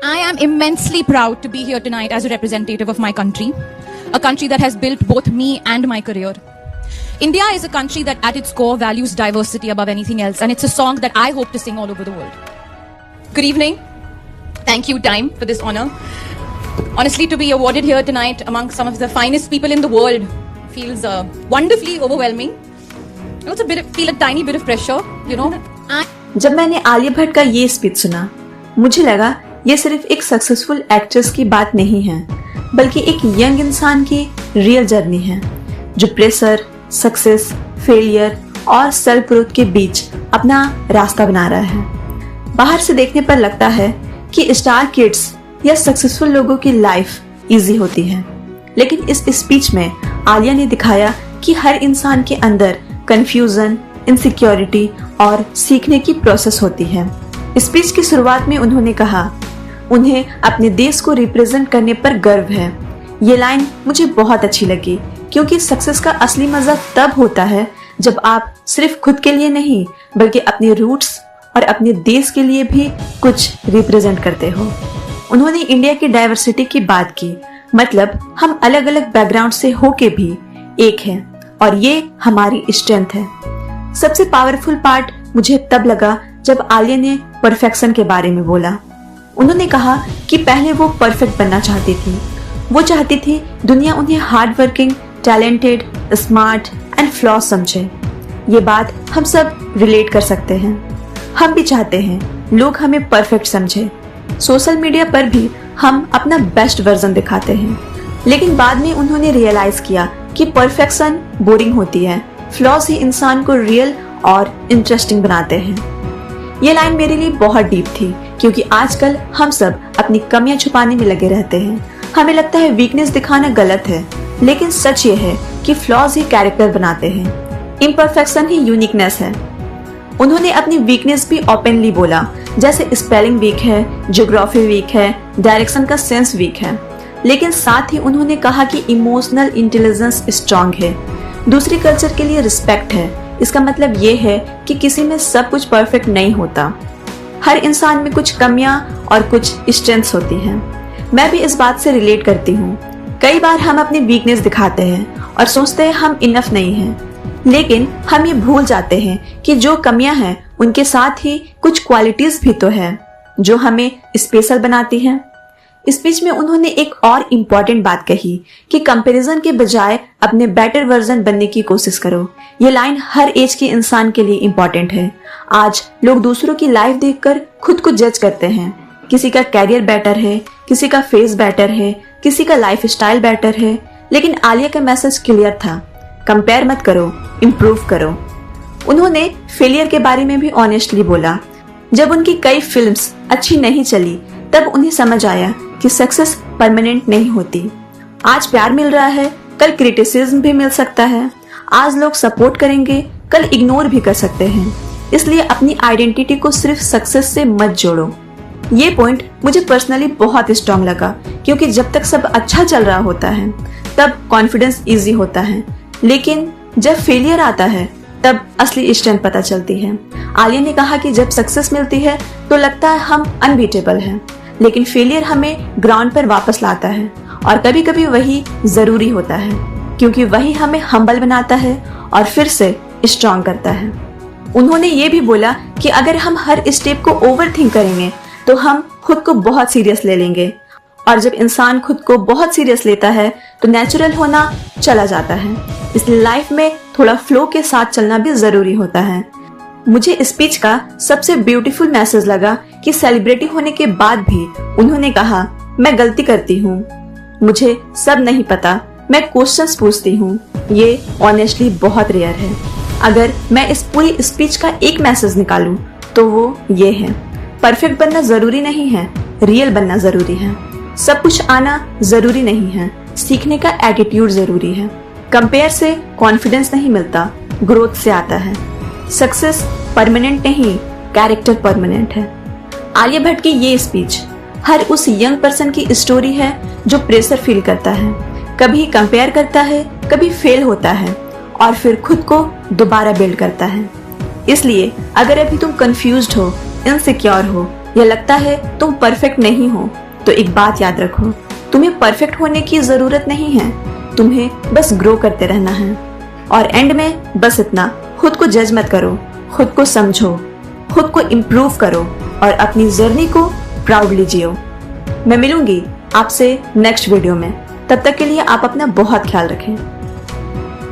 I am immensely proud to be here tonight as a representative of my country, a country that has built both me and my career. India is a country that at its core values diversity above anything else, and it's a song that I hope to sing all over the world. Good evening. Thank you, Time, for this honor. Honestly, to be awarded here tonight among some of the finest people in the world feels wonderfully overwhelming. I also feel a tiny bit of pressure, you know. जब मैंने आलिया भट्ट का ये speech सुना, मुझे लगा ये सिर्फ एक सक्सेसफुल एक्ट्रेस की बात नहीं है, बल्कि एक यंग इंसान की रियल जर्नी है, जो प्रेशर, सक्सेस, फेलियर और सेल्फ ग्रोथ के बीच अपना रास्ता बना रहा है। बाहर से देखने पर लगता है कि स्टार किड्स या सक्सेसफुल लोगों की लाइफ इजी होती है, लेकिन इस स्पीच में आलिया ने दिखाया कि हर इंसान के अंदर कंफ्यूजन, इनसिक्योरिटी और सीखने की प्रोसेस होती है। स्पीच की शुरुआत में उन्होंने कहा, उन्हें अपने देश को रिप्रेजेंट करने पर गर्व है। ये लाइन मुझे बहुत अच्छी लगी, क्योंकि सक्सेस का असली मजा तब होता है जब आप सिर्फ खुद के लिए नहीं, बल्कि अपने रूट्स और अपने देश के लिए भी कुछ रिप्रेजेंट करते हो। उन्होंने इंडिया की डाइवर्सिटी की बात की, मतलब हम अलग अलग बैकग्राउंड से होके भी एक हैं, और ये हमारी स्ट्रेंथ है। सबसे पावरफुल पार्ट मुझे तब लगा जब आलिया ने परफेक्शन के बारे में बोला। उन्होंने कहा कि पहले वो परफेक्ट बनना चाहती थी। वो चाहती थी दुनिया उन्हें hard working, talented, smart and flaws समझे। ये बात हम सब रिलेट कर सकते हैं। हम भी चाहते हैं लोग हमें परफेक्ट समझे। सोशल मीडिया पर भी हम अपना बेस्ट वर्जन दिखाते हैं, लेकिन बाद में उन्होंने रियलाइज किया कि परफेक्शन बोरिंग होती है। फ्लॉज ही इंसान को रियल और इंटरेस्टिंग बनाते हैं। ये लाइन मेरे लिए बहुत डीप थी, क्योंकि आजकल हम सब अपनी कमियां छुपाने में लगे रहते हैं। हमें लगता है वीकनेस दिखाना गलत है, लेकिन सच ये है कि फ्लॉज ही कैरेक्टर बनाते हैं, इम्परफेक्शन ही यूनिकनेस है। उन्होंने अपनी वीकनेस भी ओपनली बोला, जैसे स्पेलिंग वीक है, ज्योग्राफी वीक है, डायरेक्शन का सेंस वीक है, लेकिन साथ ही उन्होंने कहा कि इमोशनल इंटेलिजेंस स्ट्रांग है, दूसरी कल्चर के लिए रिस्पेक्ट है। इसका मतलब ये है कि किसी में सब कुछ परफेक्ट नहीं होता। हर इंसान में कुछ कमियां और कुछ स्ट्रेंथ्स होती हैं। मैं भी इस बात से रिलेट करती हूँ। कई बार हम अपनी वीकनेस दिखाते हैं और सोचते हैं हम इनफ नहीं हैं, लेकिन हम ये भूल जाते हैं कि जो कमियां हैं उनके साथ ही कुछ क्वालिटीज भी तो है जो हमें स्पेशल बनाती हैं। स्पीच में उन्होंने एक और इम्पोर्टेंट बात कही कि कंपैरिजन के बजाय अपने बेटर वर्जन बनने की कोशिश करो। ये लाइन हर एज के इंसान के लिए इम्पोर्टेंट है। आज लोग दूसरों की लाइफ देखकर खुद को जज करते हैं। किसी का कैरियर बेटर है, किसी का फेस बेटर है, किसी का लाइफ स्टाइल बेटर है, लेकिन आलिया का मैसेज क्लियर था, कंपेयर मत करो, इम्प्रूव करो। उन्होंने फेलियर के बारे में भी ऑनेस्टली बोला। जब उनकी कई फिल्म्स अच्छी नहीं चली, तब उन्हें समझ आया कि सक्सेस परमानेंट नहीं होती। आज प्यार मिल रहा है, कल क्रिटिसिज्म भी मिल सकता है। आज लोग सपोर्ट करेंगे, कल इग्नोर भी कर सकते हैं। इसलिए अपनी आइडेंटिटी को सिर्फ सक्सेस से मत जोड़ो। ये पॉइंट मुझे पर्सनली बहुत स्ट्रांग लगा, क्योंकि जब तक सब अच्छा चल रहा होता है तब कॉन्फिडेंस इजी होता है, लेकिन जब फेलियर आता है तब असली स्ट्रेंथ पता चलती है। आलिया ने कहा कि जब सक्सेस मिलती है तो लगता है हम अनबीटेबल हैं, लेकिन फेलियर हमें ग्राउंड पर वापस लाता है, और कभी कभी वही जरूरी होता है, क्योंकि वही हमें हम्बल बनाता है और फिर से स्ट्रांग करता है। उन्होंने ये भी बोला कि अगर हम हर स्टेप को ओवरथिंक करेंगे तो हम खुद को बहुत सीरियस ले लेंगे, और जब इंसान खुद को बहुत सीरियस लेता है तो नेचुरल होना चला जाता है। इसलिए लाइफ में थोड़ा फ्लो के साथ चलना भी जरूरी होता है। मुझे स्पीच का सबसे ब्यूटीफुल मैसेज लगा कि सेलिब्रिटी होने के बाद भी उन्होंने कहा, मैं गलती करती हूँ, मुझे सब नहीं पता, मैं क्वेश्चंस पूछती हूँ। ये ऑनेस्टली बहुत रेयर है। अगर मैं इस पूरी स्पीच का एक मैसेज निकालूं तो वो ये है, परफेक्ट बनना जरूरी नहीं है, रियल बनना जरूरी है। सब कुछ आना जरूरी नहीं है, सीखने का एटीट्यूड जरूरी है। कंपेयर से कॉन्फिडेंस नहीं मिलता, ग्रोथ से आता है। सक्सेस परमानेंट नहीं, कैरेक्टर परमानेंट है। आलिया भट्ट की ये स्पीच हर उस यंग पर्सन की स्टोरी है जो प्रेशर फील करता है, कभी कंपेयर करता है, कभी फेल होता है और फिर खुद को दोबारा बिल्ड करता है। इसलिए अगर अभी तुम कंफ्यूज्ड हो, इनसिक्योर हो या लगता है तुम परफेक्ट नहीं हो, तो एक बात याद रखो, तुम्हें परफेक्ट होने की जरूरत नहीं है, तुम्हें बस ग्रो करते रहना है। और एंड में बस इतना, खुद को जज मत करो, खुद को समझो, खुद को इम्प्रूव करो और अपनी जर्नी को प्राउडली जियो। मैं मिलूंगी आपसे नेक्स्ट वीडियो में, तब तक के लिए आप अपना बहुत ख्याल रखें।